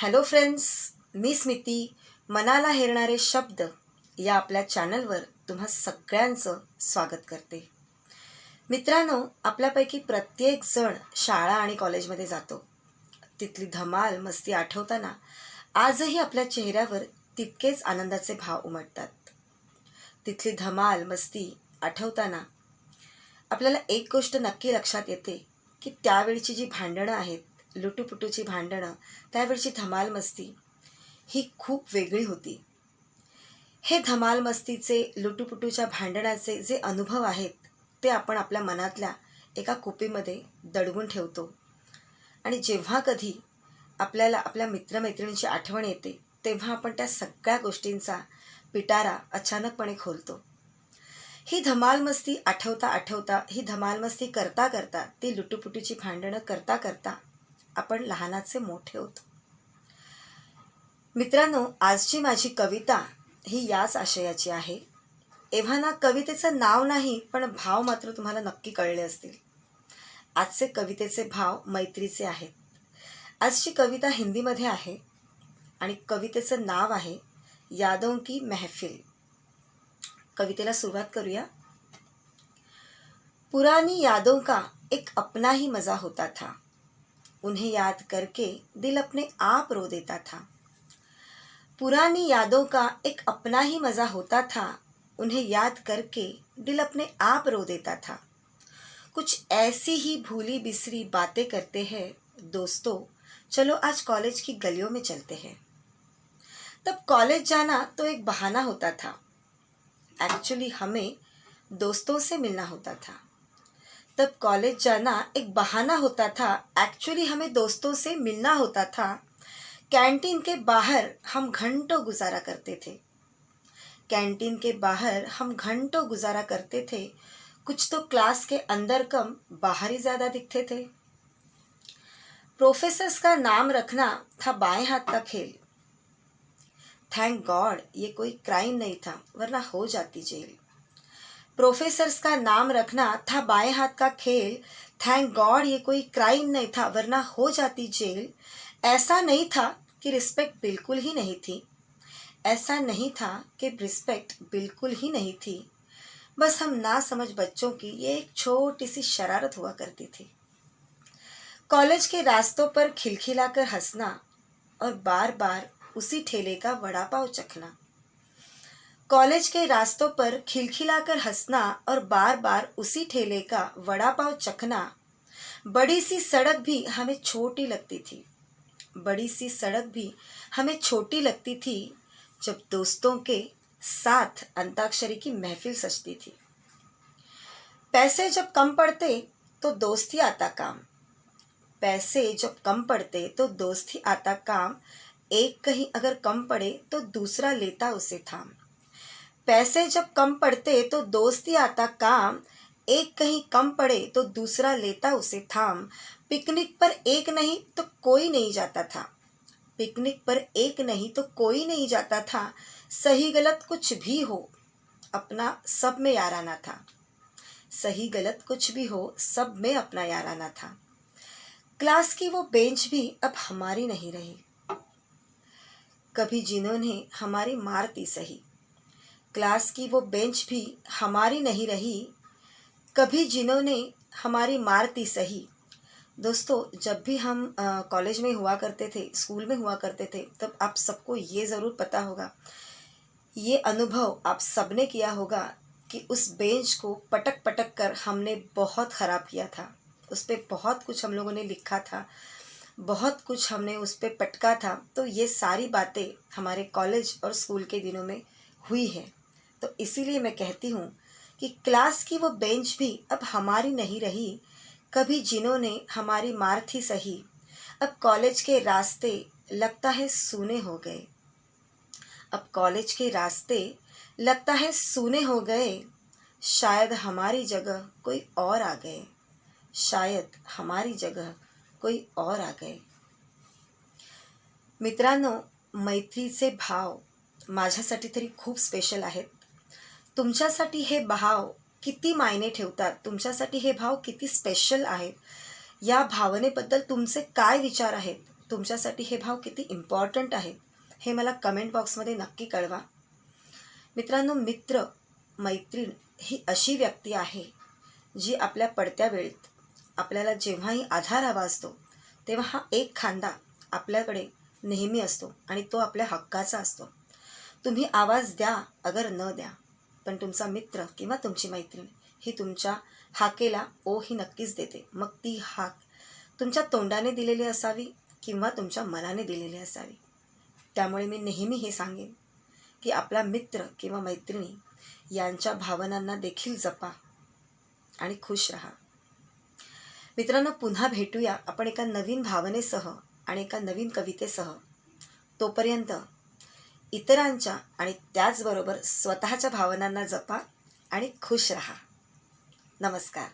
Hello friends, मी स्मिती. मनाला हेरणारे शब्द या आपल्या चॅनलवर तुम्हा सगळ्यांचं स्वागत करते. मित्रांनो, आपल्यापैकी प्रत्येक जण शाळा आणि कॉलेजमध्ये जातो. तिथली धमाल मस्ती आठवताना आजही आपल्या चेहऱ्यावर तितकेच आनंदाचे भाव उमटतात. तिथली धमाल मस्ती आठवताना आपल्याला एक गोष्ट नक्की लक्षात येते की त्यावेळची जी भांडणं आहेत, लुटूपुटूची भांडणं, त्यावेळची धमाल मस्ती ही खूप वेगळी होती. हे धमाल मस्तीचे, लुटूपुटूच्या भांडणाचे जे अनुभव आहेत ते आपण आपल्या मनातल्या एका कुपीमध्ये दडवून ठेवतो. आणि जेव्हा कधी आपल्याला आपल्या मित्रमैत्रिणींची आठवण येते तेव्हा आपण त्या सगळ्या गोष्टींचा पिटारा अचानकपणे खोलतो. ही धमाल मस्ती आठवता आठवता, ही धमाल मस्ती करता करता, ती लुटूपुटूची भांडणं करता करता आपण लहानाचे मोठे होतो. मित्रांनो, आजची माझी कविता ही याच आशयाची आहे. एव्हाना कवितेचं नाव नाही, पण भाव मात्र तुम्हाला नक्की कळले असतील. आजचे कवितेचे भाव मैत्रीचे आहेत. आजची कविता हिंदीमध्ये आहे आणि कवितेचं नाव आहे यादों की महफिल. कवितेला सुरुवात करूया. पुरानी यादों का एक अपना ही मज़ा होता था, उन्हें याद करके दिल अपने आप रो देता था. पुरानी यादों का एक अपना ही मज़ा होता था, उन्हें याद करके दिल अपने आप रो देता था. कुछ ऐसी ही भूली बिसरी बातें करते हैं दोस्तों, चलो आज कॉलेज की गलियों में चलते हैं. तब कॉलेज जाना तो एक बहाना होता था, एक्चुअली हमें दोस्तों से मिलना होता था. तब कॉलेज जाना एक बहाना होता था, एक्चुअली हमें दोस्तों से मिलना होता था. कैंटीन के बाहर हम घंटों गुजारा करते थे. कैंटीन के बाहर हम घंटों गुजारा करते थे. कुछ तो क्लास के अंदर कम बाहर ही ज़्यादा दिखते थे. प्रोफेसर्स का नाम रखना था बाएं हाथ का खेल. थैंक गॉड ये कोई क्राइम नहीं था, वरना हो जाती जेल. प्रोफेसर्स का नाम रखना था बाएं हाथ का खेल. थैंक गॉड ये कोई क्राइम नहीं था, वरना हो जाती जेल. ऐसा नहीं था कि रिस्पेक्ट बिल्कुल ही नहीं थी. ऐसा नहीं था कि रिस्पेक्ट बिल्कुल ही नहीं थी. बस हम ना समझ बच्चों की ये एक छोटी सी शरारत हुआ करती थी. कॉलेज के रास्तों पर खिलखिलाकर हंसना और बार बार उसी ठेले का वड़ा पाव चखना. कॉलेज के रास्तों पर खिलखिलाकर हंसना और बार बार उसी ठेले का वड़ा पाव चखना. बड़ी सी सड़क भी हमें छोटी लगती थी. बड़ी सी सड़क भी हमें छोटी लगती थी जब दोस्तों के साथ अंताक्षरी की महफिल सजती थी. पैसे जब कम पड़ते तो दोस्ती आता काम. पैसे जब कम पड़ते तो दोस्ती आता काम. एक कहीं अगर कम पड़े तो दूसरा लेता उसे थाम. पैसे जब कम पड़ते तो दोस्ती आता काम. एक कहीं कम पड़े तो दूसरा लेता उसे थाम. पिकनिक पर एक नहीं तो कोई नहीं जाता था. पिकनिक पर एक नहीं तो कोई नहीं जाता था. सही गलत कुछ भी हो अपना सब में याराना था. सही गलत कुछ भी हो सब में अपना याराना था. क्लास की वो बेंच भी अब हमारी नहीं रही. कभी जिन्होंने हमारी मार दी सही. क्लास की वो बेंच भी हमारी नहीं रही. कभी जिन्होंने हमारी मार दी सही. दोस्तों, जब भी हम कॉलेज में हुआ करते थे, स्कूल में हुआ करते थे, तब आप सबको ये ज़रूर पता होगा, ये अनुभव आप सबने किया होगा कि उस बेंच को पटक पटक कर हमने बहुत ख़राब किया था. उस पर बहुत कुछ हम लोगों ने लिखा था, बहुत कुछ हमने उस पर पटका था. तो ये सारी बातें हमारे कॉलेज और स्कूल के दिनों में हुई है. तो इसीलिए मैं कहती हूँ कि क्लास की वो बेंच भी अब हमारी नहीं रही. कभी जिन्होंने हमारी मार थी सही. अब कॉलेज के रास्ते लगता है सूने हो गए. अब कॉलेज के रास्ते लगता है सूने हो गए. शायद हमारी जगह कोई और आ गए. शायद हमारी जगह कोई और आ गए. मित्रांनो, मैत्रीचे भाव माझ्यासाठी तरी खूप स्पेशल आहेत. तुमच्यासाठी हे भाव किती मायने ठेवतात, तुमच्यासाठी हे भाव किती स्पेशल आहेत, या भावनेबद्दल तुमचे काय विचार आहेत तुमच्यासाठी हे भाव किती इम्पॉर्टंट आहेत हे मला कमेंट बॉक्समध्ये नक्की कळवा. मित्रांनो, मित्र मैत्रीण ही अशी व्यक्ती आहे जी आपल्या पडत्या वेळेत आपल्याला जेव्हाही आधार हवा असतो तेव्हा हा एक खांदा आपल्याकडे नेहमी असतो आणि तो आपल्या हक्काचा असतो. तुम्ही आवाज द्या अगर न द्या, पण तुमचा मित्र किंवा तुमची मैत्रीण ही तुमच्या हाकेला ओ ही नक्कीच देते. मग ती हाक तुमच्या तोंडाने दिलेली असावी किंवा तुमच्या मनाने दिलेली असावी. त्यामुळे मी नेहमी हे सांगेन की आपला मित्र किंवा मैत्रिणी यांच्या भावनांना देखील जपा आणि खुश राहा. मित्रांनो, पुन्हा भेटूया आपण एका नवीन भावनेसह आणि एका नवीन कवितेसह. तोपर्यंत इतरांच्या आणि त्याचबरोबर स्वतःच्या भावनांना जपा आणि खुश राहा. नमस्कार.